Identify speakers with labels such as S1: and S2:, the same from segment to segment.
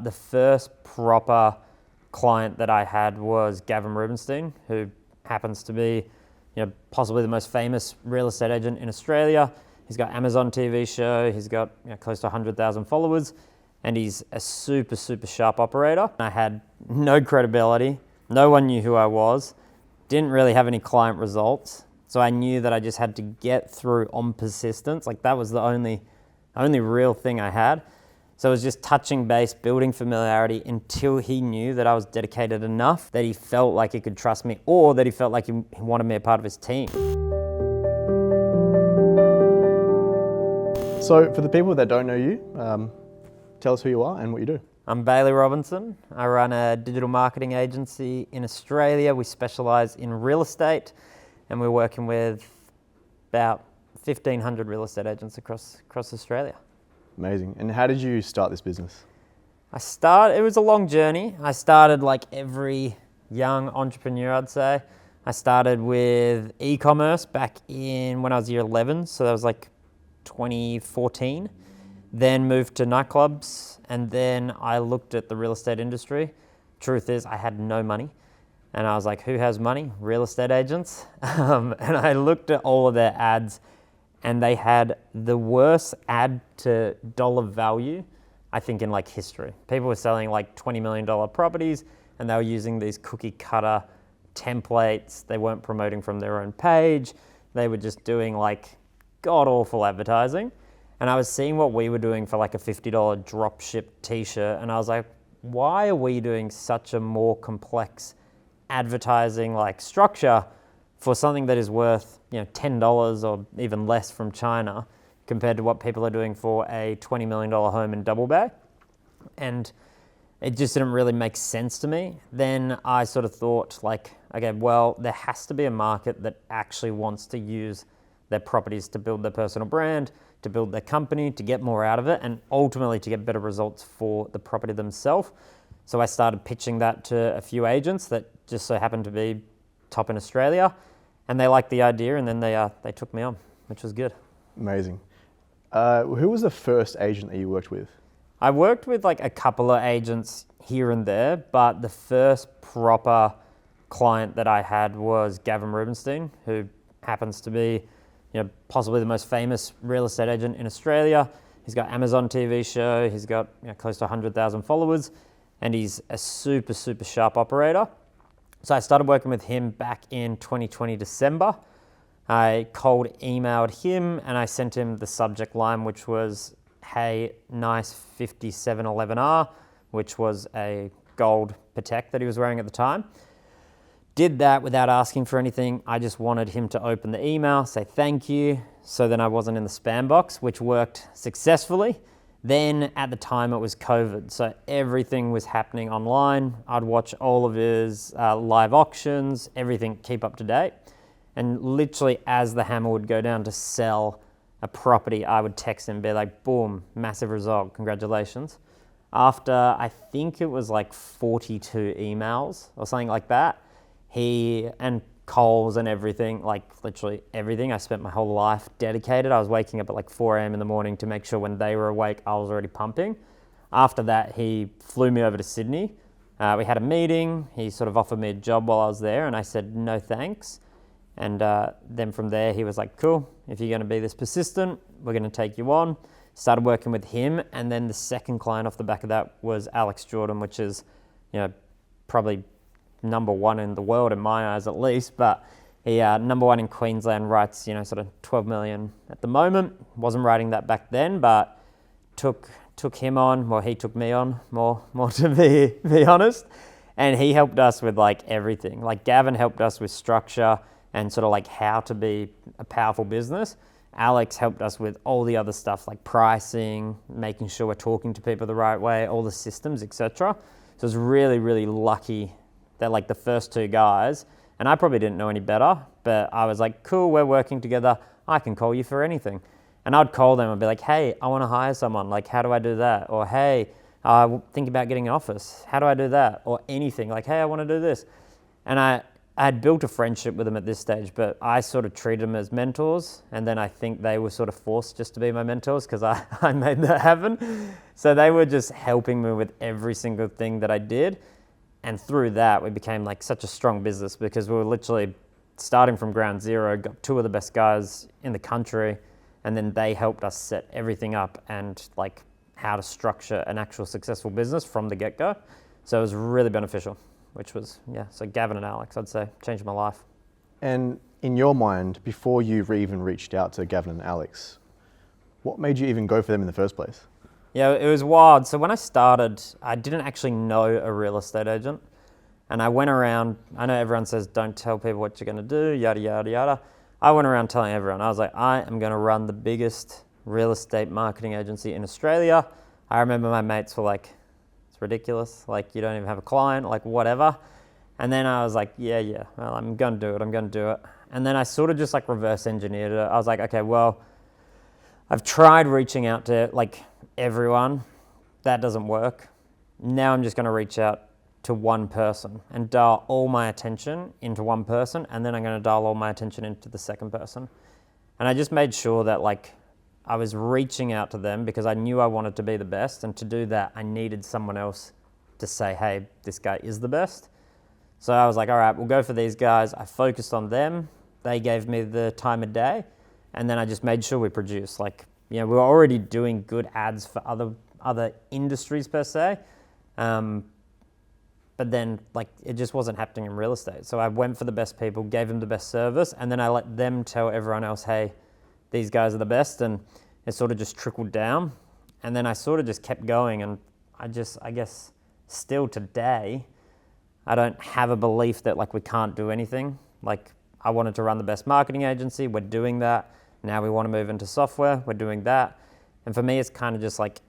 S1: the first proper client that I had was Gavin Rubenstein, who happens to be, possibly the most famous real estate agent in Australia. He's got Amazon TV show. He's got close to 100,000 followers, and he's a super, super sharp operator. I had no credibility. No one knew who I was. Didn't really have any client results. So I knew that I just had to get through on persistence. Like that was the only real thing I had. So it was just touching base, building familiarity until he knew that I was dedicated enough that he felt like he could trust me, or that he felt like he wanted me a part of his team.
S2: So for the people that don't know you, tell us who you are and what you do.
S1: I'm Bailey Robinson. I run a digital marketing agency in Australia. We specialize in real estate, and we're working with about 1,500 real estate agents across Australia.
S2: Amazing. And how did you start this business?
S1: It was a long journey. I started like every young entrepreneur, I'd say. I started with e-commerce back when I was year 11, so that was like 2014. Then moved to nightclubs, and then I looked at the real estate industry. Truth is, I had no money. And I was like, who has money? Real estate agents. And I looked at all of their ads, and they had the worst ad to dollar value, I think, in like history. People were selling like $20 million properties, and they were using these cookie cutter templates. They weren't promoting from their own page. They were just doing like god awful advertising. And I was seeing what we were doing for like a $50 drop ship t-shirt. And I was like, why are we doing such a more complex advertising like structure for something that is worth $10 or even less from China compared to what people are doing for a $20 million home in Double Bay? And it just didn't really make sense to me. Then I sort of thought like, okay, well, there has to be a market that actually wants to use their properties to build their personal brand, to build their company, to get more out of it, and ultimately to get better results for the property themselves. So I started pitching that to a few agents that just so happened to be top in Australia, and they liked the idea, and then they took me on, which was good.
S2: Amazing. Who was the first agent that you worked with?
S1: I worked with like a couple of agents here and there, but the first proper client that I had was Gavin Rubenstein, who happens to be possibly the most famous real estate agent in Australia. He's got Amazon TV show. He's got close to 100,000 followers, and he's a super, super sharp operator. So I started working with him back in 2020 December. I cold emailed him and I sent him the subject line, which was, hey, nice 5711R, which was a gold Patek that he was wearing at the time. Did that without asking for anything. I just wanted him to open the email, say thank you, so then I wasn't in the spam box, which worked successfully. Then at the time it was COVID, so everything was happening online. I'd watch all of his live auctions, everything, keep up to date. And literally as the hammer would go down to sell a property, I would text him and be like, boom, massive result, congratulations. After I think it was like 42 emails or something like that, he and calls and everything, like literally everything. I spent my whole life dedicated. I was waking up at like 4 a.m. in the morning to make sure when they were awake, I was already pumping. After that, he flew me over to Sydney. We had a meeting. He sort of offered me a job while I was there, and I said, no thanks. And then from there, he was like, cool, if you're going to be this persistent, we're going to take you on. Started working with him. And then the second client off the back of that was Alex Jordan, which is, probably number one in the world in my eyes at least, but he number one in Queensland, writes sort of 12 million at the moment. Wasn't writing that back then, but took him on. Well, he took me on more to be honest, and he helped us with like everything. Like Gavin helped us with structure and sort of like how to be a powerful business. Alex helped us with all the other stuff like pricing, making sure we're talking to people the right way, all the systems, etc. So I was really, really lucky that like the first two guys, and I probably didn't know any better, but I was like, cool, we're working together. I can call you for anything. And I'd call them and be like, hey, I want to hire someone. Like, how do I do that? Or, hey, think about getting an office. How do I do that? Or anything like, hey, I want to do this. And I had built a friendship with them at this stage, but I sort of treated them as mentors. And then I think they were sort of forced just to be my mentors because I made that happen. So they were just helping me with every single thing that I did. And through that, we became like such a strong business because we were literally starting from ground zero, got two of the best guys in the country. And then they helped us set everything up and like how to structure an actual successful business from the get-go. So it was really beneficial. Which was, so Gavin and Alex, I'd say, changed my life.
S2: And in your mind, before you even reached out to Gavin and Alex, what made you even go for them in the first place?
S1: Yeah, it was wild. So when I started, I didn't actually know a real estate agent. And I went around, I know everyone says, don't tell people what you're going to do, yada, yada, yada. I went around telling everyone, I was like, I am going to run the biggest real estate marketing agency in Australia. I remember my mates were like, ridiculous, like you don't even have a client, like whatever. And then I was like, yeah, well, I'm gonna do it. And then I sort of just like reverse engineered it. I was like, okay, well, I've tried reaching out to like everyone, that doesn't work. Now I'm just gonna reach out to one person and dial all my attention into one person, and then I'm gonna dial all my attention into the second person. And I just made sure that like I was reaching out to them because I knew I wanted to be the best, and to do that, I needed someone else to say, hey, this guy is the best. So I was like, all right, we'll go for these guys. I focused on them. They gave me the time of day, and then I just made sure we produced. Like, we were already doing good ads for other industries per se, but then like it just wasn't happening in real estate. So I went for the best people, gave them the best service, and then I let them tell everyone else, hey, these guys are the best, and it sort of just trickled down. And then I sort of just kept going, and I guess still today, I don't have a belief that like we can't do anything. Like I wanted to run the best marketing agency, we're doing that. Now we want to move into software, we're doing that. And for me, it's kind of just like,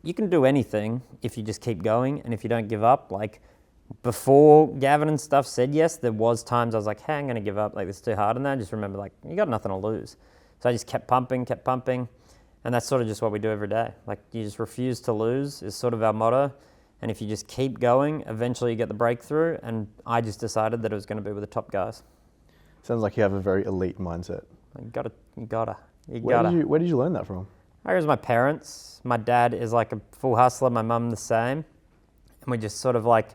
S1: you can do anything if you just keep going and if you don't give up. Like before Gavin and stuff said yes, there was times I was like, hey, I'm going to give up, like this is too hard. And then I just remember like, you got nothing to lose. So I just kept pumping. And that's sort of just what we do every day. Like you just refuse to lose is sort of our motto. And if you just keep going, eventually you get the breakthrough. And I just decided that it was going to be with the top guys.
S2: Sounds like you have a very elite mindset.
S1: You gotta.
S2: Where did you learn that from?
S1: I was my parents. My dad is like a full hustler. My mum the same. And we just sort of like,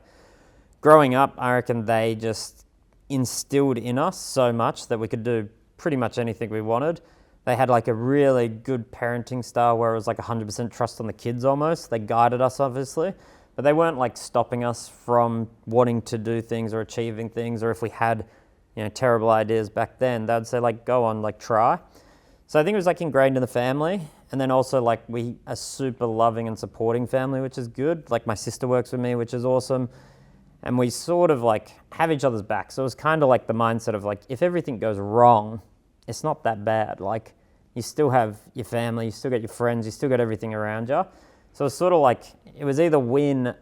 S1: growing up, I reckon they just instilled in us so much that we could do pretty much anything we wanted. They had like a really good parenting style where it was like 100% trust on the kids almost. They guided us obviously, but they weren't like stopping us from wanting to do things or achieving things, or if we had, terrible ideas back then, they'd say like, go on, like try. So I think it was like ingrained in the family. And then also like we are super loving and supporting family, which is good. Like my sister works with me, which is awesome. And we sort of like have each other's back. So it was kind of like the mindset of like, if everything goes wrong, it's not that bad. Like you still have your family, you still got your friends, you still got everything around you. So it's sort of like, it was either win,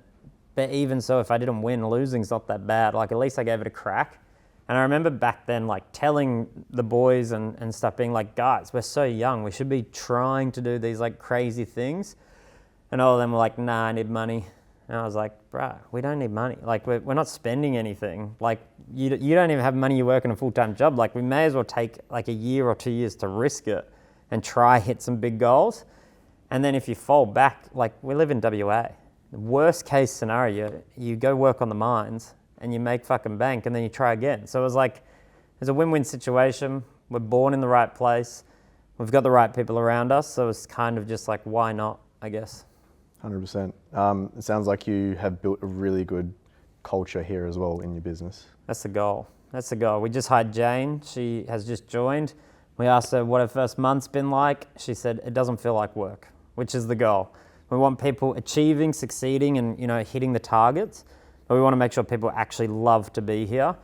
S1: but even so, if I didn't win, losing's not that bad. Like at least I gave it a crack. And I remember back then, like telling the boys and stuff, being like, guys, we're so young, we should be trying to do these like crazy things. And all of them were like, nah, I need money. And I was like, bruh, we don't need money. Like, we're not spending anything. Like, you don't even have money, you work in a full-time job. Like, we may as well take like a year or 2 years to risk it and try hit some big goals. And then if you fall back, like, we live in WA. The worst case scenario, you go work on the mines and you make fucking bank and then you try again. So it was like, it's a win-win situation. We're born in the right place. We've got the right people around us. So it's kind of just like, why not, I guess.
S2: 100%. It sounds like you have built a really good culture here as well in your business.
S1: That's the goal. We just hired Jane. She has just joined. We asked her what her first month's been like. She said it doesn't feel like work, which is the goal. We want people achieving, succeeding, and hitting the targets. But we want to make sure people actually love to be here,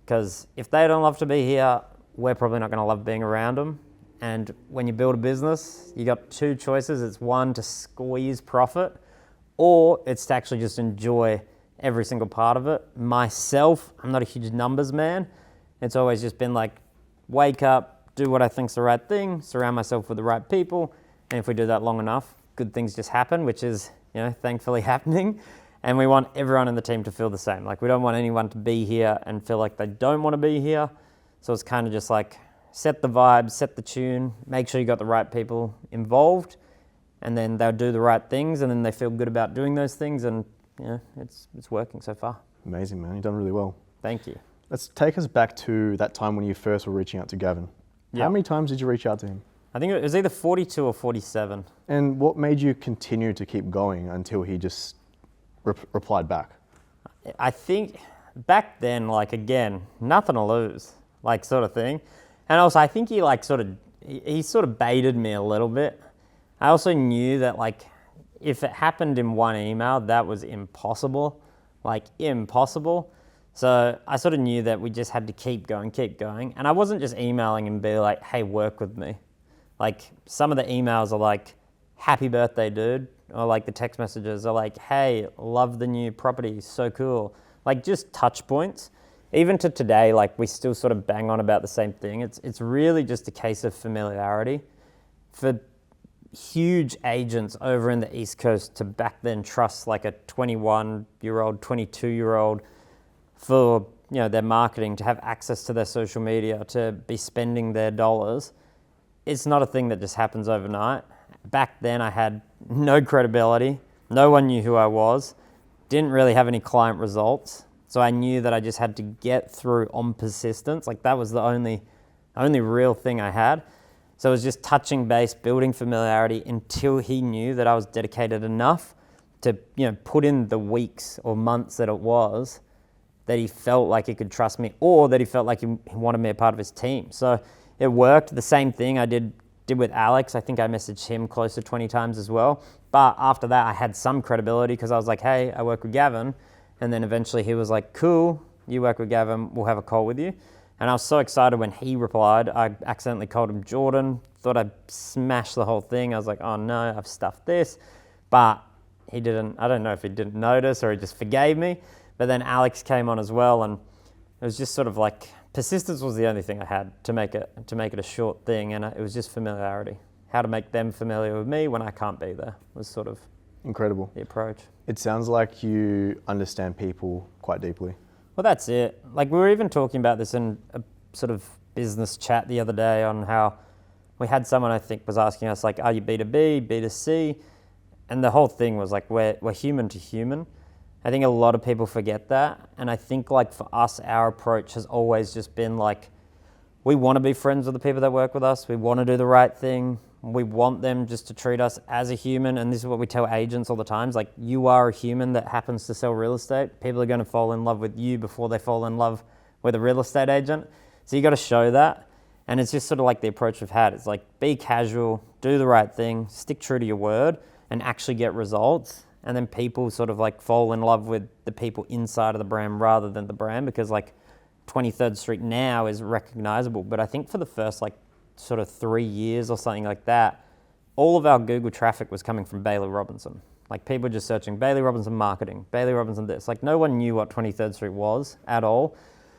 S1: because if they don't love to be here, we're probably not going to love being around them. And when you build a business, you got two choices. It's one, to squeeze profit, or it's to actually just enjoy every single part of it. Myself, I'm not a huge numbers man. It's always just been like, wake up, do what I think's the right thing, surround myself with the right people. And if we do that long enough, good things just happen, which is, thankfully happening. And we want everyone in the team to feel the same. Like, we don't want anyone to be here and feel like they don't want to be here. So it's kind of just like, set the vibe, set the tune, make sure you got the right people involved, and then they'll do the right things, and then they feel good about doing those things, and it's working so far.
S2: Amazing, man. You've done really well.
S1: Thank you.
S2: Let's take us back to that time when you first were reaching out to Gavin.
S1: Yeah.
S2: How many times did you reach out to him?
S1: I think it was either 42 or 47.
S2: And what made you continue to keep going until he just replied back?
S1: I think back then, like, again, nothing to lose, like, sort of thing. And also, I think he sort of baited me a little bit. I also knew that, like, if it happened in one email, that was impossible, like, impossible. So I sort of knew that we just had to keep going. And I wasn't just emailing and be like, hey, work with me. Like, some of the emails are like, happy birthday, dude. Or like the text messages are like, hey, love the new property, so cool. Like, just touch points. Even to today, like, we still sort of bang on about the same thing. It's really just a case of familiarity. For huge agents over in the East Coast to back then trust like a 21-year-old, 22-year-old for their marketing, to have access to their social media, to be spending their dollars, it's not a thing that just happens overnight. Back then I had no credibility, no one knew who I was, didn't really have any client results, so I knew that I just had to get through on persistence. Like, that was the only real thing I had. So it was just touching base, building familiarity until he knew that I was dedicated enough to put in the weeks or months that it was, that he felt like he could trust me, or that he felt like he wanted me a part of his team. So it worked. The same thing I did with Alex. I think I messaged him close to 20 times as well. But after that, I had some credibility because I was like, hey, I work with Gavin. And then eventually he was like, cool, you work with Gavin, we'll have a call with you. And I was so excited when he replied. I accidentally called him Jordan, thought I'd smash the whole thing. I was like, oh no, I've stuffed this. But he didn't, I don't know if he didn't notice or he just forgave me. But then Alex came on as well, and it was just sort of like, persistence was the only thing I had to make it a short thing, and it was just familiarity. How to make them familiar with me when I can't be there was sort of
S2: incredible.
S1: The approach.
S2: It sounds like you understand people quite deeply.
S1: Well, that's it. Like, we were even talking about this in a sort of business chat the other day on how we had someone, I think, was asking us, like, are you B2B, B2C? And the whole thing was like, we're human to human. I think a lot of people forget that. And I think, like, for us, our approach has always just been like, we want to be friends with the people that work with us. We want to do the right thing. We want them just to treat us as a human. And this is what we tell agents all the time. It's like, you are a human that happens to sell real estate. People are going to fall in love with you before they fall in love with a real estate agent. So you got to show that. And it's just sort of like the approach we've had. It's like, be casual, do the right thing, stick true to your word, and actually get results. And then people sort of like fall in love with the people inside of the brand rather than the brand, because like 23rd Street now is recognizable. But I think for the first like sort of 3 years or something like that, all of our Google traffic was coming from Bailey Robinson. Like, people just searching Bailey Robinson marketing, Bailey Robinson this. Like, no one knew what 23rd Street was at all.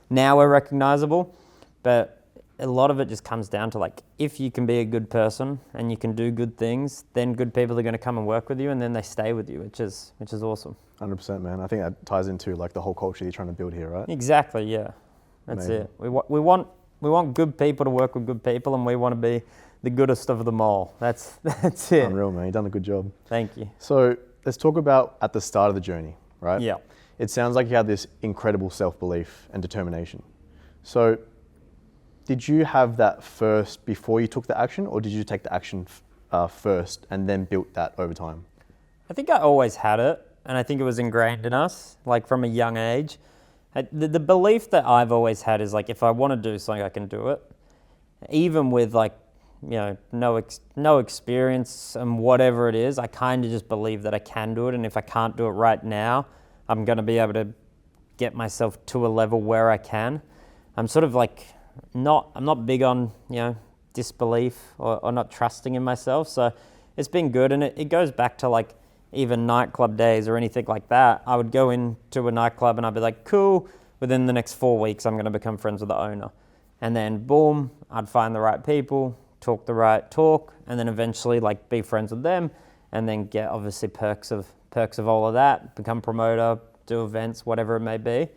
S1: Now we're recognizable, but a lot of it just comes down to, like, if you can be a good person and you can do good things, then good people are going to come and work with you, and then they stay with you, which is awesome.
S2: 100%, man. I think that ties into like the whole culture you're trying to build here, right?
S1: Exactly, yeah. That's
S2: Amazing.
S1: it. We want good people to work with good people, and we want to be the goodest of them all. That's it.
S2: Unreal, man. You've done a good job.
S1: Thank you.
S2: So let's talk about at the start of the journey, right?
S1: Yeah.
S2: It sounds like you had this incredible self-belief and determination. So did you have that first before you took the action, or did you take the action first and then built that over time?
S1: I think I always had it, and I think it was ingrained in us, like from a young age. The belief that I've always had is like, if I want to do something, I can do it. Even with like, no experience and whatever it is, I kind of just believe that I can do it. And if I can't do it right now, I'm going to be able to get myself to a level where I can. I'm sort of like, I'm not big on, disbelief or not trusting in myself. So it's been good. And it goes back to like even nightclub days or anything like that. I would go into a nightclub and I'd be like, cool, within the next 4 weeks, I'm going to become friends with the owner. And then boom, I'd find the right people, talk the right talk, and then eventually like be friends with them, and then get obviously perks of perks of all of that, become promoter, do events, whatever it may be.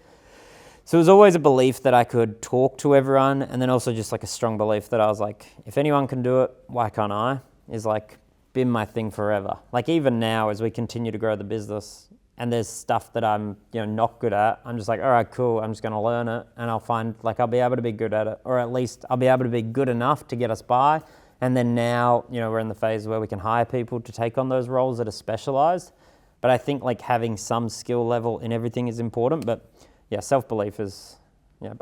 S1: So it was always a belief that I could talk to everyone, and then also just like a strong belief that I was like, if anyone can do it, why can't I? Is like been my thing forever. Like even now as we continue to grow the business and there's stuff that I'm, not good at, I'm just like, all right, cool, I'm just going to learn it and I'll find like I'll be able to be good at it, or at least I'll be able to be good enough to get us by. And then now, we're in the phase where we can hire people to take on those roles that are specialized. But I think like having some skill level in everything is important. But yeah, self-belief is,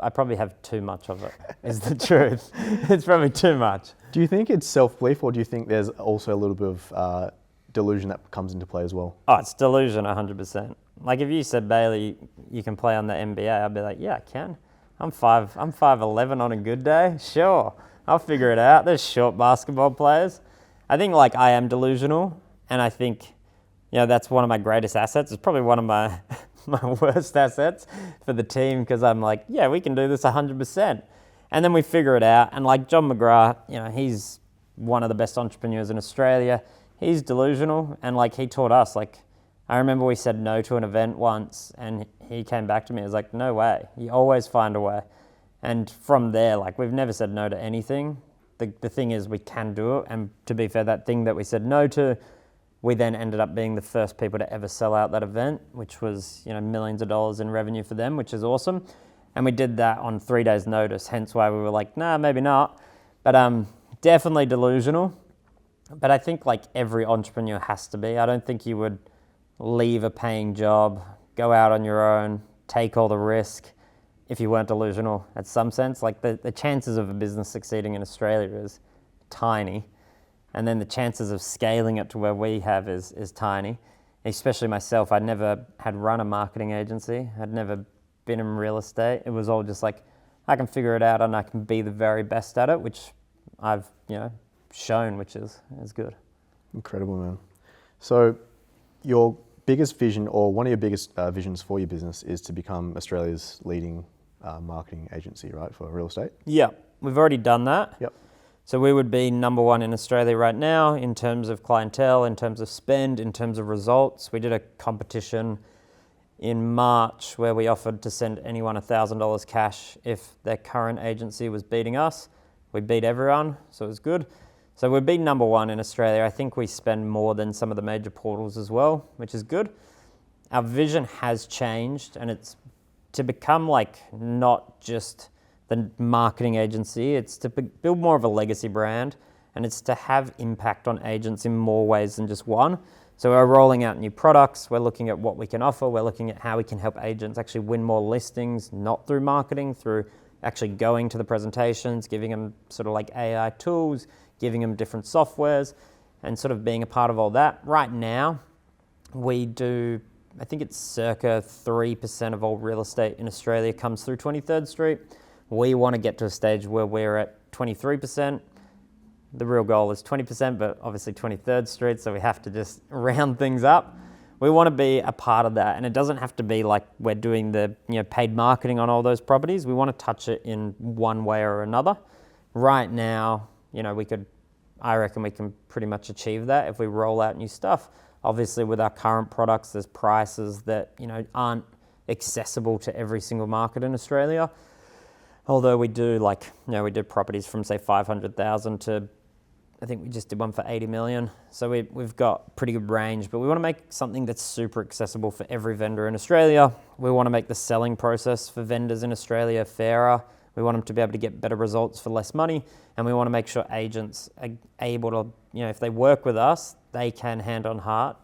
S1: I probably have too much of it, is the truth. It's probably too much.
S2: Do you think it's self-belief, or do you think there's also a little bit of delusion that comes into play as well?
S1: Oh, it's delusion 100%. Like if you said, Bailey, you can play on the NBA, I'd be like, yeah, I can. I'm 5'11" on a good day. Sure, I'll figure it out. There's short basketball players. I think like I am delusional, and I think, that's one of my greatest assets. It's probably one of my my worst assets for the team, because I'm like, yeah, we can do this 100%. And then we figure it out. And like John McGrath, he's one of the best entrepreneurs in Australia. He's delusional, and like he taught us, like I remember we said no to an event once and he came back to me, he was like, no way, you always find a way. And from there, like we've never said no to anything. The thing is we can do it, and to be fair, that thing that we said no to, we then ended up being the first people to ever sell out that event, which was, millions of dollars in revenue for them, which is awesome. And we did that on 3 days notice, hence why we were like, nah, maybe not. But definitely delusional. But I think like every entrepreneur has to be. I don't think you would leave a paying job, go out on your own, take all the risk if you weren't delusional at some sense. Like the chances of a business succeeding in Australia is tiny. And then the chances of scaling it to where we have is tiny. Especially myself, I never had run a marketing agency. I'd never been in real estate. It was all just like, I can figure it out and I can be the very best at it, which I've, shown, which is good.
S2: Incredible, man. So your biggest vision, or one of your biggest visions for your business, is to become Australia's leading marketing agency, right, for real estate?
S1: Yeah, we've already done that.
S2: Yep.
S1: So we would be number one in Australia right now in terms of clientele, in terms of spend, in terms of results. We did a competition in March where we offered to send anyone $1,000 cash if their current agency was beating us. We beat everyone, so it was good. So we've been number one in Australia. I think we spend more than some of the major portals as well, which is good. Our vision has changed, and it's to become like not just the marketing agency, it's to build more of a legacy brand, and it's to have impact on agents in more ways than just one. So we're rolling out new products, we're looking at what we can offer, we're looking at how we can help agents actually win more listings, not through marketing, through actually going to the presentations, giving them sort of like AI tools, giving them different softwares, and sort of being a part of all that. Right now, we do, I think it's circa 3% of all real estate in Australia comes through 23rd Street. We want to get to a stage where we're at 23%. The real goal is 20%, but obviously 23rd Street, so we have to just round things up. We want to be a part of that, and it doesn't have to be like we're doing the paid marketing on all those properties. We want to touch it in one way or another. Right now, I reckon we can pretty much achieve that if we roll out new stuff. Obviously, with our current products, there's prices that aren't accessible to every single market in Australia. Although we do we do properties from say 500,000 to, I think we just did one for 80 million. So we've got pretty good range, but we want to make something that's super accessible for every vendor in Australia. We want to make the selling process for vendors in Australia fairer. We want them to be able to get better results for less money. And we want to make sure agents are able to, if they work with us, they can hand on heart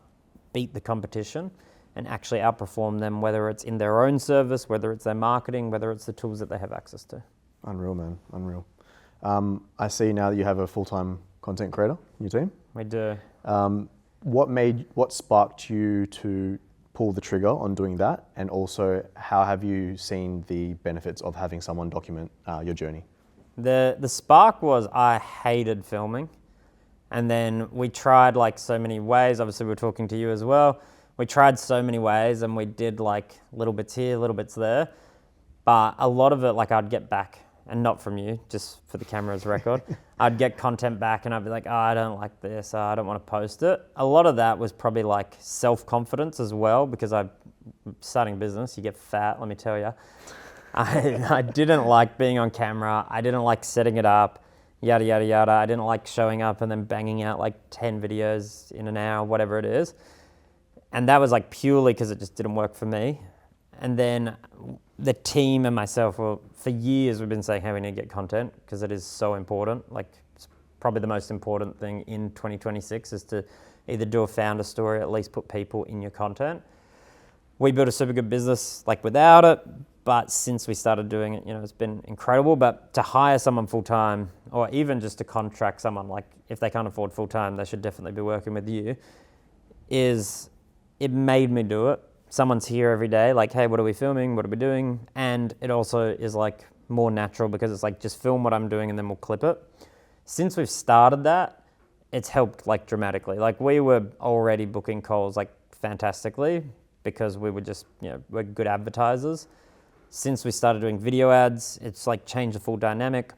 S1: beat the competition and actually outperform them, whether it's in their own service, whether it's their marketing, whether it's the tools that they have access to.
S2: Unreal, man, unreal. I see now that you have a full-time content creator in your team.
S1: We do.
S2: What sparked you to pull the trigger on doing that? And also, how have you seen the benefits of having someone document your journey?
S1: The spark was I hated filming. And then we tried like so many ways. Obviously, we're talking to you as well. We tried so many ways, and we did like little bits here, little bits there. But a lot of it, like I'd get back and not from you, just for the camera's record, I'd get content back and I'd be like, oh, I don't like this, oh, I don't want to post it. A lot of that was probably like self-confidence as well, because I'm starting a business, you get fat, let me tell you. I didn't like being on camera, I didn't like setting it up, yada, yada, yada. I didn't like showing up and then banging out like 10 videos in an hour, whatever it is. And that was like purely because it just didn't work for me. And then the team and myself, well, for years we've been saying, hey, we need to get content because it is so important. Like, it's probably the most important thing in 2026 is to either do a founder story, or at least put people in your content. We built a super good business like without it, but since we started doing it, it's been incredible. But to hire someone full-time, or even just to contract someone, like if they can't afford full-time, they should definitely be working with you, it made me do it. Someone's here every day, like, hey, what are we filming? What are we doing? And it also is like more natural because it's like, just film what I'm doing and then we'll clip it. Since we've started that, it's helped like dramatically. Like, we were already booking calls like fantastically because we were just, we're good advertisers. Since we started doing video ads, it's like changed the full dynamic.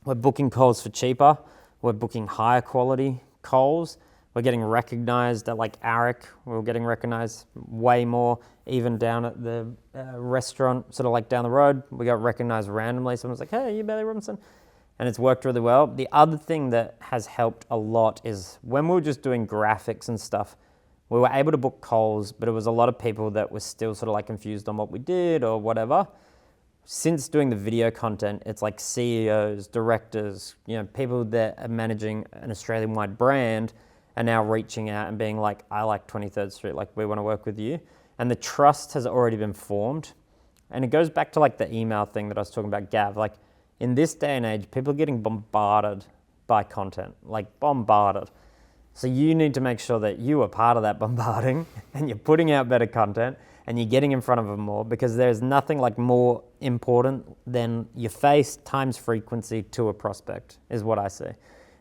S1: We're booking calls for cheaper. We're booking higher quality calls. We're getting recognized at like Arik. We're getting recognized way more, even down at the restaurant, sort of like down the road. We got recognized randomly. Someone's like, hey, you Bailey Robinson? And it's worked really well. The other thing that has helped a lot is when we were just doing graphics and stuff, we were able to book calls, but it was a lot of people that were still sort of like confused on what we did or whatever. Since doing the video content, it's like CEOs, directors, people that are managing an Australian-wide brand are now reaching out and being like, I like 23rd Street, like we want to work with you. And the trust has already been formed. And it goes back to like the email thing that I was talking about, Gav. Like, in this day and age, people are getting bombarded by content, like bombarded. So you need to make sure that you are part of that bombarding and you're putting out better content and you're getting in front of them more, because there's nothing like more important than your face times frequency to a prospect, is what I see.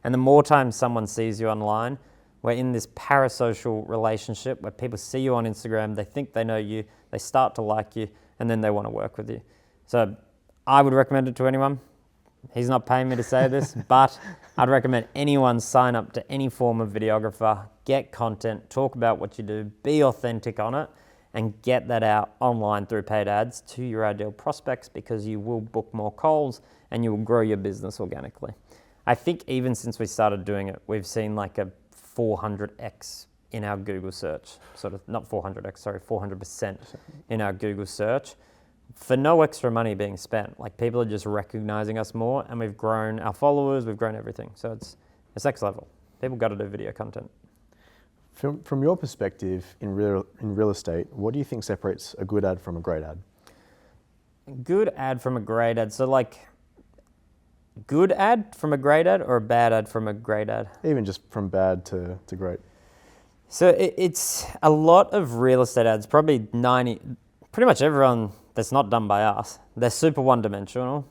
S1: And the more times someone sees you online, we're in this parasocial relationship where people see you on Instagram, they think they know you, they start to like you, and then they want to work with you. So I would recommend it to anyone. He's not paying me to say this, but I'd recommend anyone sign up to any form of videographer, get content, talk about what you do, be authentic on it, and get that out online through paid ads to your ideal prospects, because you will book more calls and you will grow your business organically. I think even since we started doing it, we've seen like a 400x in our Google search, sort of, not 400x, sorry, 400% in our Google search, for no extra money being spent. Like, people are just recognizing us more, and we've grown our followers, we've grown everything. So it's next level. People got to do video content.
S2: From your perspective in real estate, what do you think separates a good ad from a great ad?
S1: Good ad from a great ad. So like, good ad from a great ad, or a bad ad from a great ad?
S2: Even just from bad to great.
S1: So it's a lot of real estate ads, probably pretty much everyone that's not done by us, they're super one-dimensional,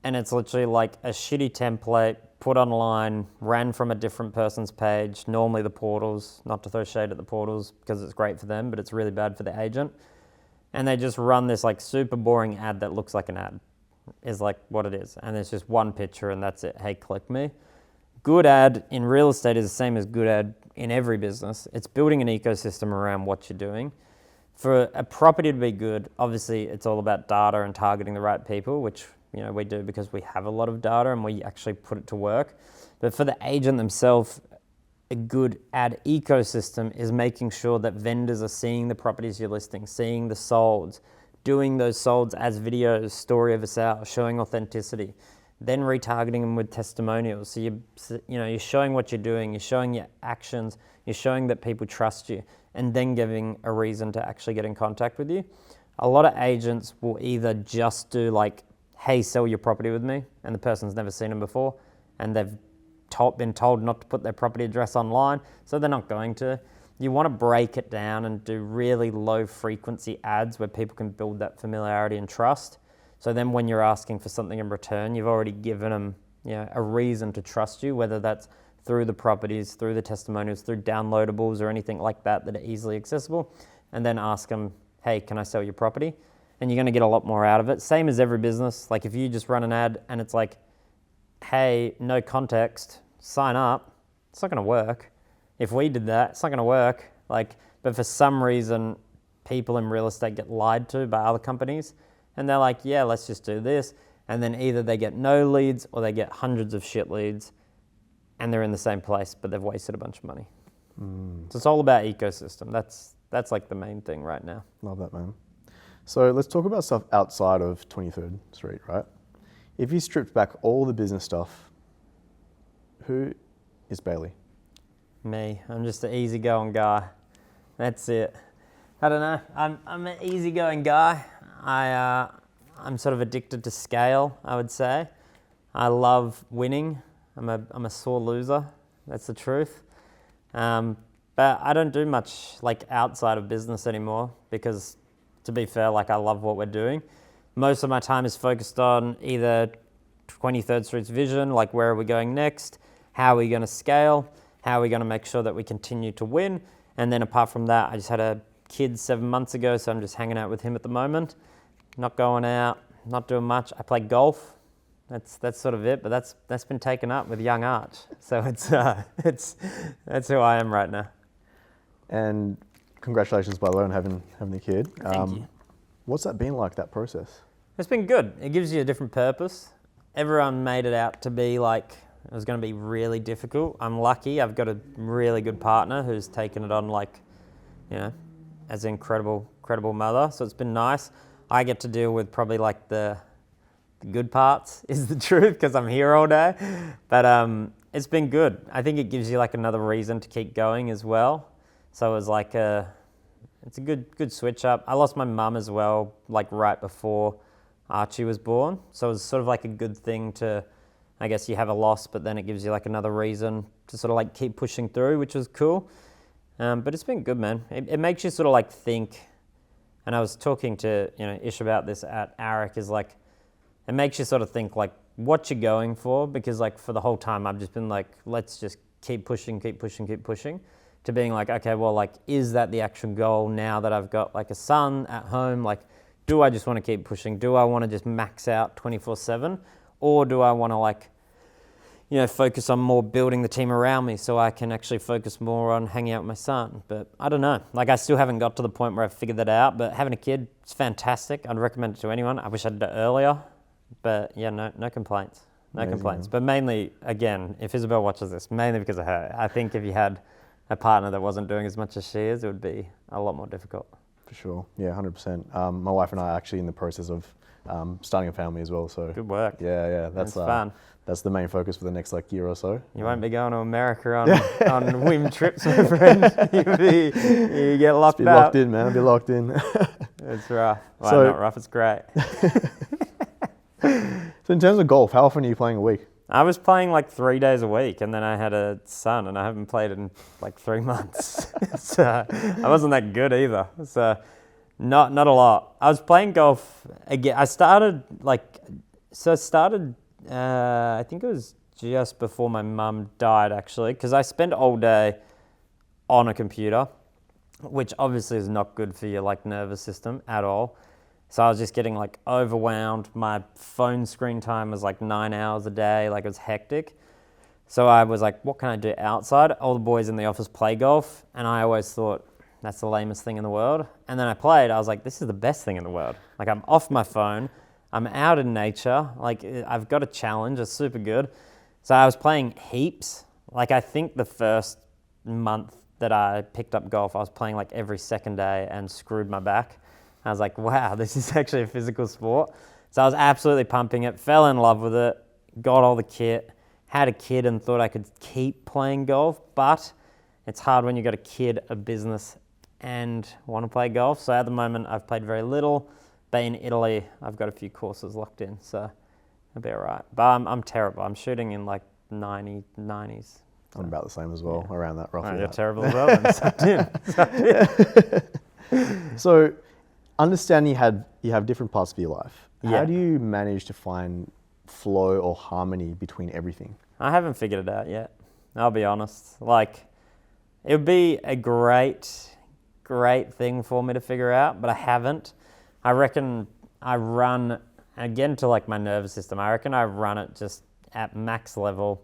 S1: and it's literally like a shitty template put online, ran from a different person's page, normally the portals, not to throw shade at the portals because it's great for them, but it's really bad for the agent. And they just run this like super boring ad that looks like an ad, is like what it is. And it's just one picture and that's it. Hey, click me. Good ad in real estate is the same as good ad in every business. It's building an ecosystem around what you're doing. For a property to be good, obviously it's all about data and targeting the right people, which we do because we have a lot of data and we actually put it to work. But for the agent themselves, a good ad ecosystem is making sure that vendors are seeing the properties you're listing, seeing the solds, doing those solds as videos, story of a sale, showing authenticity, then retargeting them with testimonials. So you're showing what you're doing, you're showing your actions, you're showing that people trust you, and then giving a reason to actually get in contact with you. A lot of agents will either just do like, hey, sell your property with me, and the person's never seen them before, and they've been told not to put their property address online, so they're not going to. You want to break it down and do really low frequency ads where people can build that familiarity and trust. So then when you're asking for something in return, you've already given them a reason to trust you, whether that's through the properties, through the testimonials, through downloadables or anything like that that are easily accessible, and then ask them, hey, can I sell your property? and you're going to get a lot more out of it. Same as every business. Like if you just run an ad and it's like, hey, no context, sign up, it's not going to work. If we did that, it's not going to work. Like, but for some reason, people in real estate get lied to by other companies, and they're like, yeah, let's just do this. And then either they get no leads or they get hundreds of shit leads, and they're in the same place, but they've wasted a bunch of money. So it's all about ecosystem. That's like the main thing right now.
S2: Love that, man. So let's talk about stuff outside of 23rd Street, right? If you stripped back all the business stuff, who is Bailey?
S1: Me. I'm just an easygoing guy. That's it. I don't know. I'm an easygoing guy. I'm sort of addicted to scale, I would say. I love winning. I'm a sore loser. That's the truth. But I don't do much like outside of business anymore because, to be fair, like I love what we're doing. Most of my time is focused on either 23rd Street's vision, like where are we going next? How are we going to scale? How are we going to make sure that we continue to win? And then apart from that, I just had a kid 7 months ago, so I'm just hanging out with him at the moment. Not going out, not doing much. I play golf. That's sort of it, but that's been taken up with young Arch. So that's who I am right now.
S2: And congratulations, by the way, on having a kid.
S1: Thank you.
S2: What's that been like, that process?
S1: It's been good. It gives you a different purpose. Everyone made it out to be like it was going to be really difficult. I'm lucky. I've got a really good partner who's taken it on like, you know, as an incredible mother. So it's been nice. I get to deal with probably like the good parts is the truth because I'm here all day. But it's been good. I think it gives you like another reason to keep going as well. So it was like it's a good switch up. I lost my mum as well, like right before Archie was born. So it was sort of like a good thing to, I guess you have a loss, but then it gives you like another reason to sort of like keep pushing through, which was cool. But it's been good, man. It makes you sort of like think, and I was talking to, Ish about this at ARIC, is like, it makes you sort of think like what you're going for, because like for the whole time I've just been like, let's just keep pushing, to being like, okay, well, like, is that the actual goal now that I've got like a son at home? Like, do I just want to keep pushing? Do I want to just max out 24/7? Or do I want to like, focus on more building the team around me so I can actually focus more on hanging out with my son? But I don't know. Like, I still haven't got to the point where I've figured that out, but having a kid, it's fantastic. I'd recommend it to anyone. I wish I'd done it earlier, but yeah, no complaints.
S2: Amazing,
S1: complaints.
S2: man.
S1: But mainly, again, if Isabel watches this, mainly because of her. I think if you had a partner that wasn't doing as much as she is, it would be a lot more difficult.
S2: For sure. Yeah, 100%. My wife and I are actually in the process of starting a family as well. So
S1: Good work.
S2: Yeah, that's
S1: fun.
S2: That's the main focus for the next like year or so.
S1: You won't be going to America on whim trips, my friend. You get locked
S2: Be
S1: up.
S2: locked in, man. Be locked in.
S1: It's rough. Well,
S2: So-
S1: not rough, it's great.
S2: So in terms of golf, how often are you playing a week?
S1: I was playing like 3 days a week, and then I had a son, and I haven't played in like 3 months. So I wasn't that good either. So not a lot. I was playing golf again. I started, I think it was just before my mum died, actually, because I spent all day on a computer, which obviously is not good for your like nervous system at all. So I was just getting like overwhelmed. My phone screen time was like 9 hours a day. Like, it was hectic. So I was like, what can I do outside? All the boys in the office play golf. And I always thought that's the lamest thing in the world. And then I played. I was like, this is the best thing in the world. Like, I'm off my phone. I'm out in nature. Like, I've got a challenge. It's super good. So I was playing heaps. Like, I think the first month that I picked up golf, I was playing like every second day and screwed my back. I was like, wow, this is actually a physical sport. So I was absolutely pumping it, fell in love with it, got all the kit, had a kid and thought I could keep playing golf, but it's hard when you've got a kid, a business, and want to play golf. So at the moment, I've played very little, but in Italy, I've got a few courses locked in, so I'll be all right. But I'm terrible. I'm shooting in like 90s.
S2: I'm about the same as well, around that roughly.
S1: Oh, you're
S2: that.
S1: terrible as well, then. Sucked in.
S2: So, understanding you have different parts of your life.
S1: Yeah.
S2: How do you manage to find flow or harmony between everything?
S1: I haven't figured it out yet. I'll be honest. Like, it would be a great thing for me to figure out, but I haven't. I reckon I run, again to like my nervous system, I reckon I run it just at max level.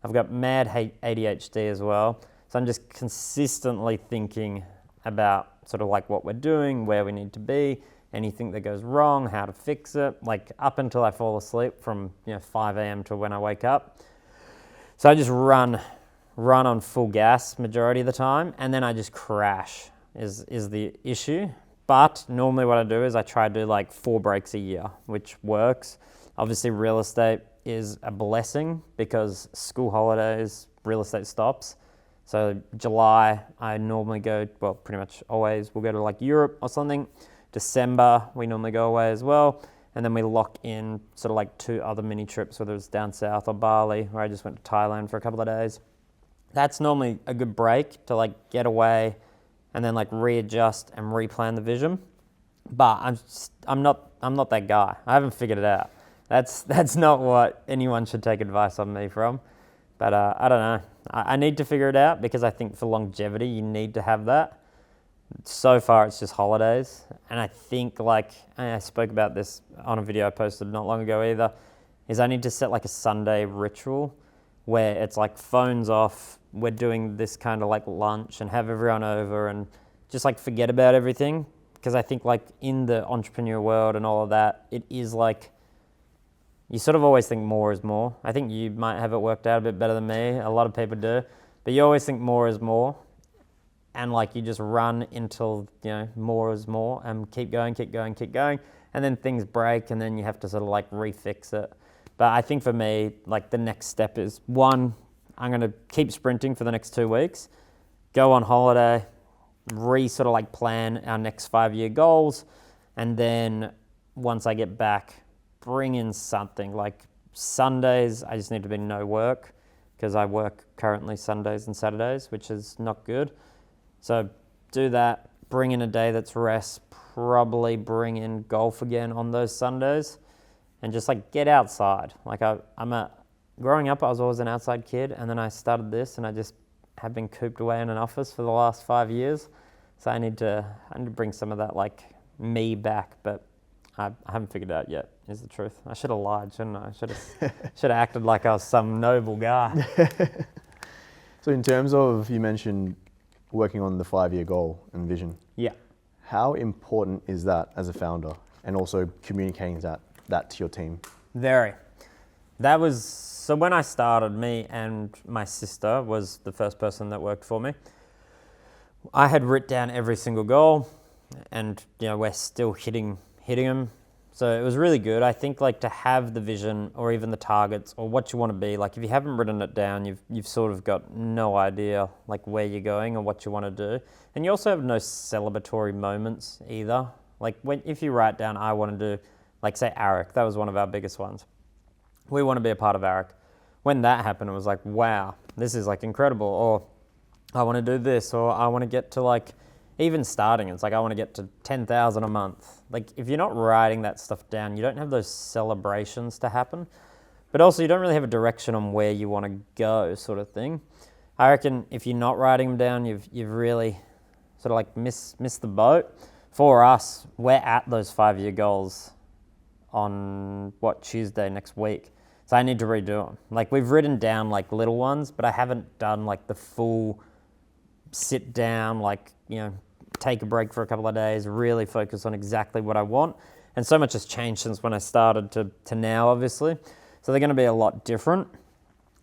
S1: I've got mad ADHD as well. So I'm just consistently thinking about sort of like what we're doing, where we need to be, anything that goes wrong, how to fix it, like up until I fall asleep from 5 a.m. to when I wake up. So I just run on full gas majority of the time, and then I just crash is the issue. But normally what I do is I try to do like 4 breaks a year, which works. Obviously real estate is a blessing because school holidays, real estate stops. So July, I normally go, well, pretty much always, we'll go to like Europe or something. December, we normally go away as well. And then we lock in sort of like 2 other mini trips, whether it's down south or Bali, where I just went to Thailand for a couple of days. That's normally a good break to like get away and then like readjust and replan the vision. But I'm not that guy. I haven't figured it out. That's not what anyone should take advice on me from. But I don't know. I need to figure it out because I think for longevity, you need to have that. So far, it's just holidays. And I think like, I spoke about this on a video I posted not long ago either, is I need to set like a Sunday ritual where it's like phones off, we're doing this kind of like lunch and have everyone over and just like forget about everything. Because I think like in the entrepreneur world and all of that, it is like, you sort of always think more is more. I think you might have it worked out a bit better than me. A lot of people do. But you always think more is more. And like you just run until, more is more and keep going. And then things break and then you have to sort of like refix it. But I think for me, like the next step is 1, I'm going to keep sprinting for the next 2 weeks, go on holiday, sort of like plan our next 5-year goals. And then once I get back, bring in something like Sundays. I just need to be no work because I work currently Sundays and Saturdays, which is not good. So do that, bring in a day that's rest, probably bring in golf again on those Sundays and just like get outside. Like growing up, I was always an outside kid and then I started this and I just have been cooped away in an office for the last 5 years. So I need to bring some of that like me back, but I haven't figured it out yet, is the truth. I should have lied, shouldn't I? I should have acted like I was some noble guy.
S2: So in terms of, you mentioned working on the 5-year goal and vision.
S1: Yeah.
S2: How important is that as a founder and also communicating that to your team?
S1: Very. So when I started, me and my sister was the first person that worked for me. I had written down every single goal and, we're still hitting them. So it was really good. I think like to have the vision or even the targets or what you want to be, like if you haven't written it down, you've sort of got no idea like where you're going or what you want to do. And you also have no celebratory moments either. Like if you write down, I want to do, like say ARIC, that was one of our biggest ones. We want to be a part of ARIC. When that happened, it was like, wow, this is like incredible. Or I want to do this, or I want to get to like, even starting, it's like I want to get to 10,000 a month. Like if you're not writing that stuff down, you don't have those celebrations to happen. But also you don't really have a direction on where you want to go, sort of thing. I reckon if you're not writing them down, you've really sort of like missed the boat. For us, we're at those 5-year goals on Tuesday next week. So I need to redo them. Like we've written down like little ones, but I haven't done like the full sit down, like, take a break for a couple of days, really focus on exactly what I want. And so much has changed since when I started to now, obviously. So they're going to be a lot different.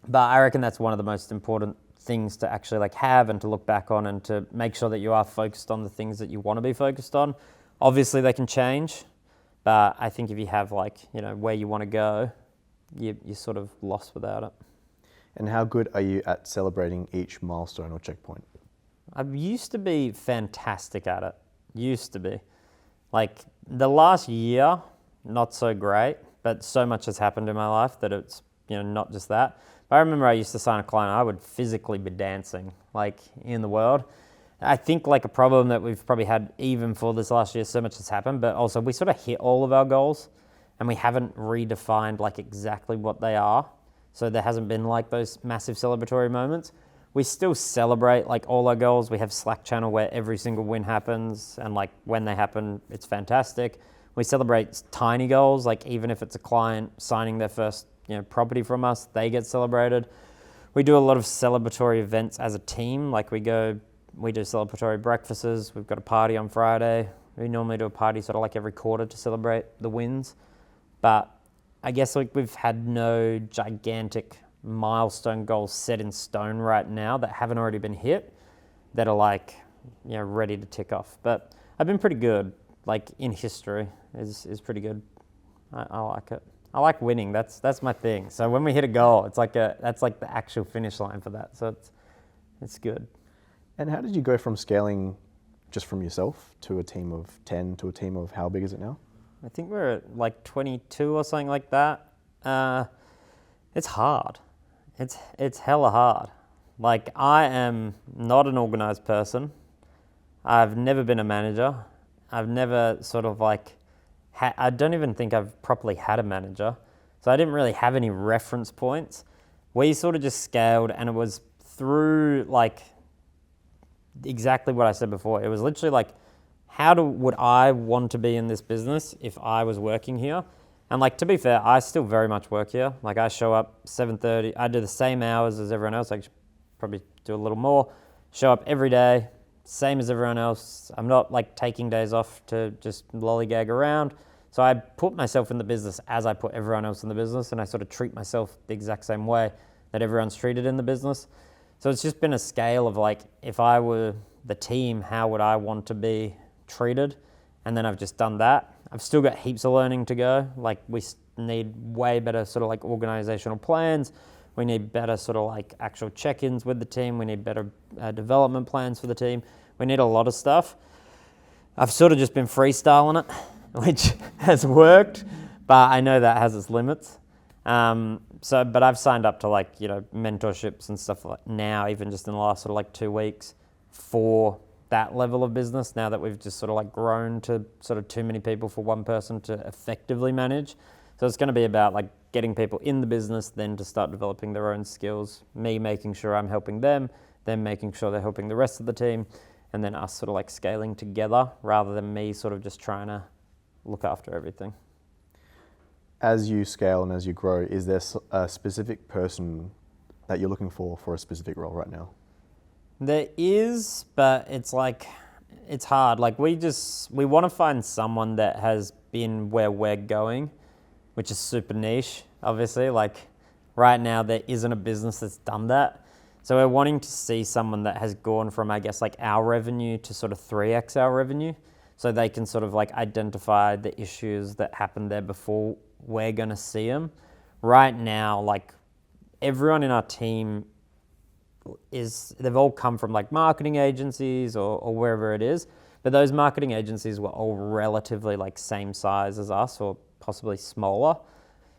S1: But I reckon that's one of the most important things to actually like have and to look back on and to make sure that you are focused on the things that you want to be focused on. Obviously they can change, but I think if you have like, where you want to go, you're sort of lost without it.
S2: And how good are you at celebrating each milestone or checkpoint?
S1: I used to be fantastic at it. Used to be. Like the last year, not so great, but so much has happened in my life that it's, not just that. But I remember I used to sign a client, I would physically be dancing like in the world. I think like a problem that we've probably had even for this last year, so much has happened, but also we sort of hit all of our goals and we haven't redefined like exactly what they are. So there hasn't been like those massive celebratory moments. We still celebrate like all our goals. We have Slack channel where every single win happens and like when they happen, it's fantastic. We celebrate tiny goals, like even if it's a client signing their first property from us, they get celebrated. We do a lot of celebratory events as a team. Like we do celebratory breakfasts. We've got a party on Friday. We normally do a party sort of like every quarter to celebrate the wins. But I guess like we've had no gigantic milestone goals set in stone right now that haven't already been hit that are like, ready to tick off. But I've been pretty good, like in history is pretty good. I like it. I like winning. That's my thing. So when we hit a goal, it's like that's like the actual finish line for that. So it's good.
S2: And how did you go from scaling just from yourself to a team of 10 to a team of how big is it now?
S1: I think we're at like 22 or something like that. It's hard. It's hella hard. Like I am not an organized person. I've never been a manager. I've never sort of like, I don't even think I've properly had a manager. So I didn't really have any reference points. We sort of just scaled, and it was through like exactly what I said before. It was literally like, would I want to be in this business if I was working here? And like, to be fair, I still very much work here. Like I show up 7:30, I do the same hours as everyone else. I should probably do a little more. Show up every day, same as everyone else. I'm not like taking days off to just lollygag around. So I put myself in the business as I put everyone else in the business, and I sort of treat myself the exact same way that everyone's treated in the business. So it's just been a scale of like, if I were the team, how would I want to be treated? And then I've just done that. I've still got heaps of learning to go. Like we need way better sort of like organizational plans. We need better sort of like actual check-ins with the team. We need better development plans for the team. We need a lot of stuff. I've sort of just been freestyling it, which has worked, but I know that has its limits. But I've signed up to like, mentorships and stuff like now, even just in the last sort of like 2 weeks for that level of business, now that we've just sort of like grown to sort of too many people for one person to effectively manage. So it's going to be about like getting people in the business, then to start developing their own skills, me making sure I'm helping them making sure they're helping the rest of the team, and then us sort of like scaling together rather than me sort of just trying to look after everything.
S2: As you scale and as you grow, is there a specific person that you're looking for a specific role right now?
S1: There is, but it's like, it's hard. Like we want to find someone that has been where we're going, which is super niche, obviously. Like right now there isn't a business that's done that. So we're wanting to see someone that has gone from, I guess, like our revenue to sort of 3x our revenue. So they can sort of like identify the issues that happened there before we're going to see them. Right now, like everyone in our team they've all come from like marketing agencies or wherever it is, but those marketing agencies were all relatively like same size as us or possibly smaller.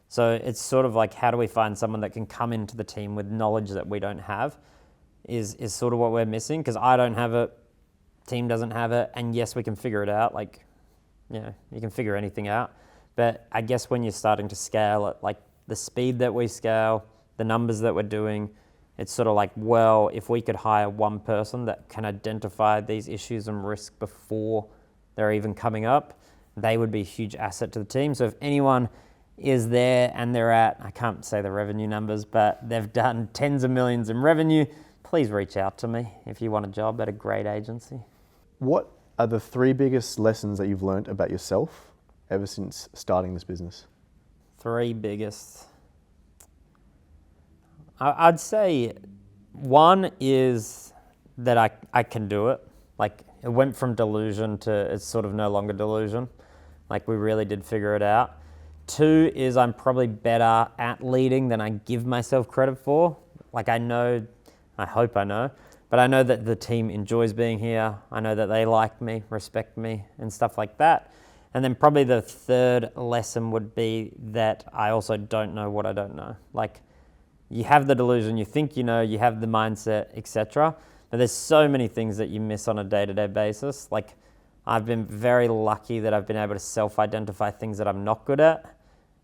S1: So it's sort of like, how do we find someone that can come into the team with knowledge that we don't have is sort of what we're missing, because I don't have it, team doesn't have it, and yes, we can figure it out. Like, you can figure anything out. But I guess when you're starting to scale at like the speed that we scale, the numbers that we're doing, it's sort of like, well, if we could hire one person that can identify these issues and risk before they're even coming up, they would be a huge asset to the team. So if anyone is there and they're at, I can't say the revenue numbers, but they've done tens of millions in revenue, please reach out to me if you want a job at a great agency.
S2: What are the 3 biggest lessons that you've learned about yourself ever since starting this business?
S1: 3 biggest. I'd say one is that I can do it. Like it went from delusion to it's sort of no longer delusion. Like we really did figure it out. 2 is I'm probably better at leading than I give myself credit for. Like I hope I know, but I know that the team enjoys being here. I know that they like me, respect me, and stuff like that. And then probably the 3rd lesson would be that I also don't know what I don't know. Like you have the delusion, you think you know, you have the mindset, etc. But there's so many things that you miss on a day-to-day basis. Like I've been very lucky that I've been able to self-identify things that I'm not good at,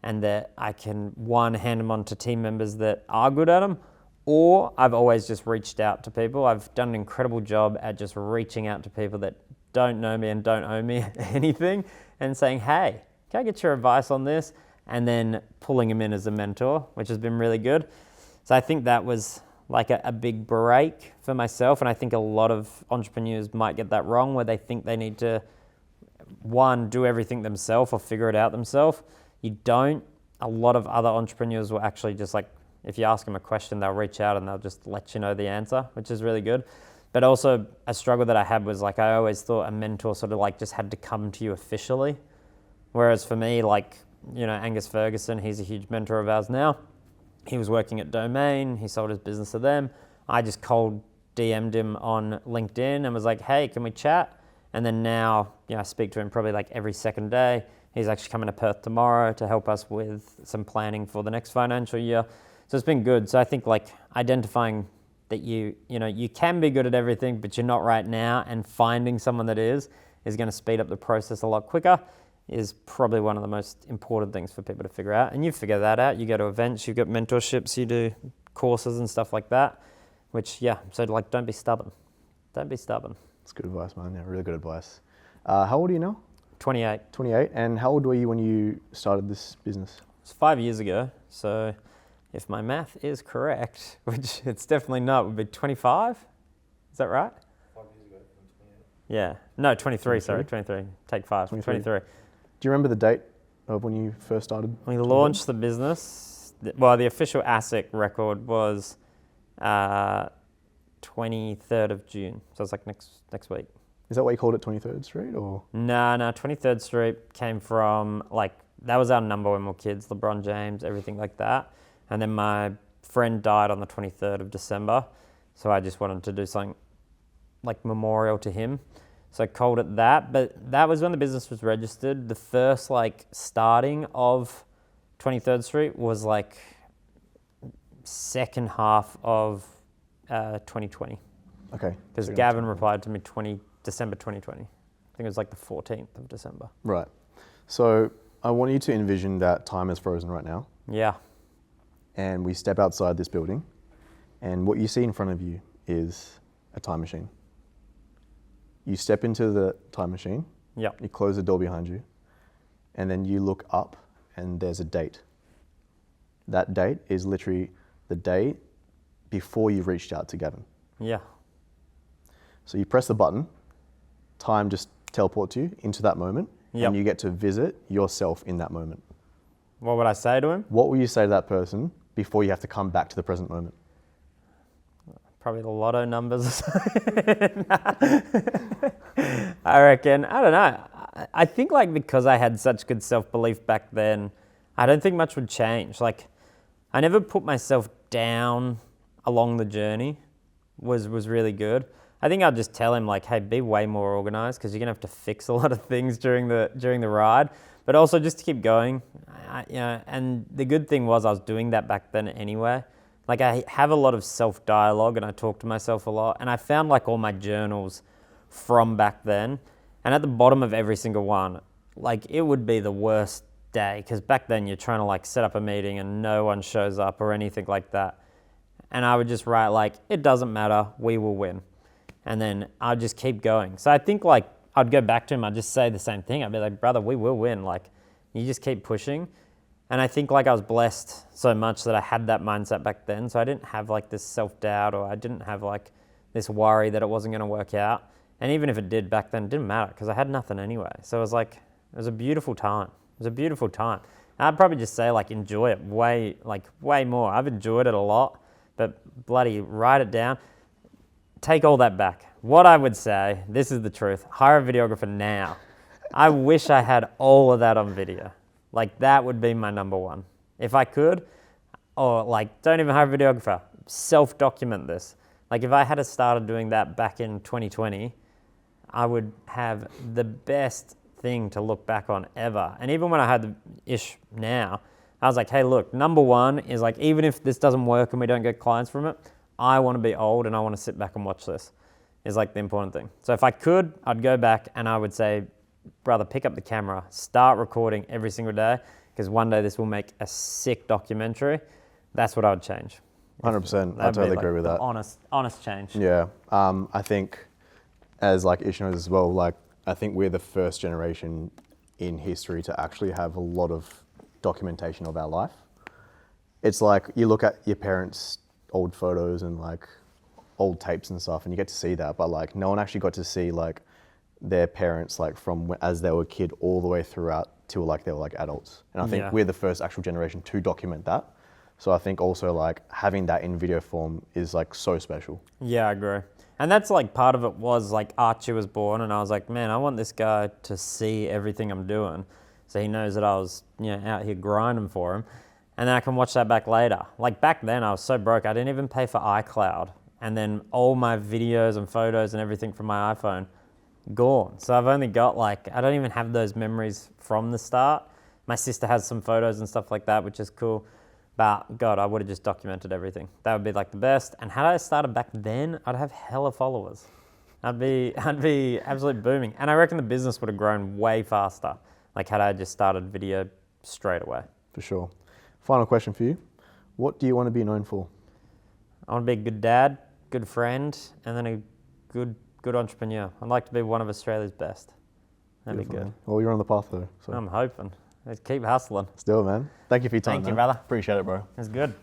S1: and that I can, one, hand them on to team members that are good at them, or I've always just reached out to people. I've done an incredible job at just reaching out to people that don't know me and don't owe me anything, and saying, hey, can I get your advice on this? And then pulling him in as a mentor, which has been really good. So I think that was like a big break for myself. And I think a lot of entrepreneurs might get that wrong, where they think they need to, one, do everything themselves or figure it out themselves. You don't. A lot of other entrepreneurs will actually just like, if you ask them a question, they'll reach out and they'll just let you know the answer, which is really good. But also a struggle that I had was like, I always thought a mentor sort of like just had to come to you officially. Whereas for me, like, you know, Angus Ferguson, he's a huge mentor of ours now. He was working at Domain. He sold his business to them. I just cold DM'd him on LinkedIn and was like, hey, can we chat? And then now, you know, I speak to him probably like every second day. He's actually coming to Perth tomorrow to help us with some planning for the next financial year. So it's been good. So I think like identifying that you know, you can be good at everything, but you're not right now, and finding someone that is going to speed up the process a lot quicker, is probably one of the most important things for people to figure out. And you figure that out. You go to events, you get mentorships, you do courses and stuff like that, which, yeah, so like, don't be stubborn. Don't be stubborn.
S2: That's good advice, man. Yeah, really good advice. How old are you now?
S1: 28.
S2: 28. And how old were you when you started this business?
S1: It's 5 years ago. So if my math is correct, which it's definitely not, it would be 25. Is that right?
S3: 5 years ago from 28.
S1: Yeah. No, 23, sorry, 23. Take 5. 23.
S2: Do you remember the date of when you first started?
S1: We launched the business. Well, the official ASIC record was 23rd of June. So it's like next week.
S2: Is that why you called it 23rd Street, or?
S1: No, 23rd Street came from, like, that was our number when we were kids, LeBron James, everything like that. And then my friend died on the 23rd of December. So I just wanted to do something like memorial to him. So I called it that, but that was when the business was registered. The first like starting of 23rd Street was like second half of 2020.
S2: Okay.
S1: Because Gavin replied to me December 2020. I think it was like the 14th of December.
S2: Right. So I want you to envision that time is frozen right now.
S1: Yeah.
S2: And we step outside this building, and what you see in front of you is a time machine. You step into the time machine,
S1: Yep.
S2: you close the door behind you, and then you look up and there's a date. That date is literally the day before you've reached out to Gavin.
S1: Yeah.
S2: So you press the button, time just teleports you into that moment,
S1: Yep.
S2: and you get to visit yourself in that moment.
S1: What would I say to him?
S2: What will you say to that person before you have to come back to the present moment?
S1: Probably the lotto numbers or something. I reckon, I don't know. I think like because I had such good self-belief back then, I don't think much would change. Like I never put myself down along the journey was really good. I think I'd just tell him like, hey, be way more organized because you're gonna have to fix a lot of things during the ride, but also just to keep going. You know, and the good thing was I was doing that back then anyway. Like I have a lot of self-dialogue and I talk to myself a lot, and I found like all my journals from back then, and at the bottom of every single one, like it would be the worst day because back then you're trying to like set up a meeting and no one shows up or anything like that. And I would just write like, it doesn't matter, we will win. And then I'd just keep going. So I think like I'd go back to him, I'd just say the same thing. I'd be like, brother, we will win. Like you just keep pushing. And I think like I was blessed so much that I had that mindset back then. So I didn't have like this self-doubt, or I didn't have like this worry that it wasn't going to work out. And even if it did back then, it didn't matter because I had nothing anyway. So it was like, it was a beautiful time. It was a beautiful time. And I'd probably just say like, enjoy it way more. I've enjoyed it a lot, but bloody write it down. Take all that back. What I would say, this is the truth, hire a videographer now. I wish I had all of that on video. Like that would be my number one. If I could, or like don't even hire a videographer, self-document this. Like if I had started doing that back in 2020, I would have the best thing to look back on ever. And even when I had the ish now, I was like, hey, look, number one is like, even if this doesn't work and we don't get clients from it, I want to be old and I want to sit back and watch this is like the important thing. So if I could, I'd go back and I would say, brother, pick up the camera, start recording every single day, because one day this will make a sick documentary. That's what I would change.
S2: 100%. I totally agree with that.
S1: Honest change.
S2: Yeah. I think as like Ish knows as well, like I think we're the first generation in history to actually have a lot of documentation of our life. It's like you look at your parents' old photos and like old tapes and stuff, and you get to see that, but like no one actually got to see like their parents like from as they were a kid all the way throughout till like they were like adults. And I think
S1: Yeah.
S2: we're the first actual generation to document that. So I think also like having that in video form is like so special.
S1: Yeah, I agree. And that's like part of it was like Archie was born, and I was like, man, I want this guy to see everything I'm doing, so he knows that I was, you know, out here grinding for him, and then I can watch that back later. Like back then, I was so broke, I didn't even pay for iCloud, and then all my videos and photos and everything from my iPhone gone. So I've only got like, I don't even have those memories from the start. My sister has some photos and stuff like that, which is cool. But God, I would have just documented everything. That would be like the best. And had I started back then, I'd have hella followers. I'd be absolutely booming. And I reckon the business would have grown way faster. Like had I just started video straight away.
S2: For sure. Final question for you. What do you want to be known for?
S1: I want to be a good dad, good friend, and then a good entrepreneur. I'd like to be one of Australia's best. That'd be
S2: Beautiful,
S1: good.
S2: man. Well, you're on the path though. So
S1: I'm hoping. Let's keep hustling.
S2: let's do it, man. Thank you for your time.
S1: Thank you,
S2: man.
S1: brother.
S2: Appreciate it, bro.
S1: It's good.